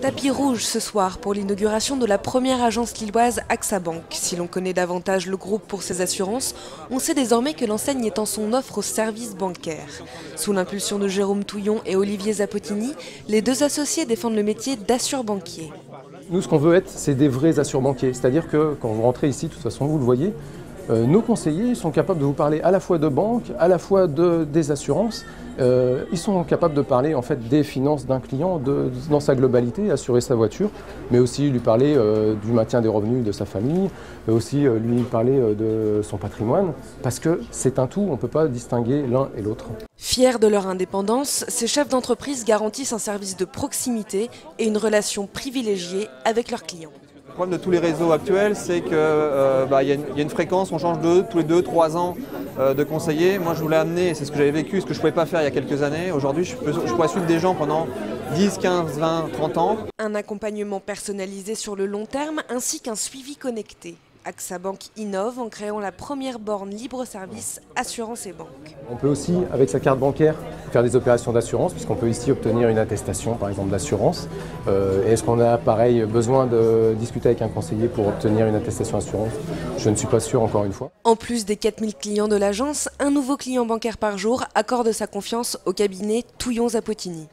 Tapis rouge ce soir pour l'inauguration de la première agence lilloise AXA Bank. Si l'on connaît davantage le groupe pour ses assurances, on sait désormais que l'enseigne étend son offre aux services bancaires. Sous l'impulsion de Jérôme Touillon et Olivier Zappotini, les deux associés défendent le métier d'assure-banquier. Nous, ce qu'on veut être, c'est des vrais assure-banquiers. C'est-à-dire que quand vous rentrez ici, de toute façon, vous le voyez, nos conseillers sont capables de vous parler à la fois de banque, à la fois des assurances. Ils sont capables de parler en fait des finances d'un client dans sa globalité, assurer sa voiture, mais aussi lui parler du maintien des revenus de sa famille, aussi lui parler de son patrimoine, parce que c'est un tout, on ne peut pas distinguer l'un et l'autre. Fiers de leur indépendance, ces chefs d'entreprise garantissent un service de proximité et une relation privilégiée avec leurs clients. Le problème de tous les réseaux actuels, c'est qu'il y a une fréquence, on change tous les 2-3 ans de conseiller. Moi, je voulais amener, c'est ce que j'avais vécu, ce que je ne pouvais pas faire il y a quelques années. Aujourd'hui, je pourrais suivre des gens pendant 10, 15, 20, 30 ans. Un accompagnement personnalisé sur le long terme ainsi qu'un suivi connecté. AXA Bank innove en créant la première borne libre-service assurance et banque. On peut aussi, avec sa carte bancaire, faire des opérations d'assurance, puisqu'on peut ici obtenir une attestation, par exemple, d'assurance. Est-ce qu'on a, pareil, besoin de discuter avec un conseiller pour obtenir une attestation d'assurance? Je ne suis pas sûr, encore une fois. En plus des 4000 clients de l'agence, un nouveau client bancaire par jour accorde sa confiance au cabinet Touillon Zappotini.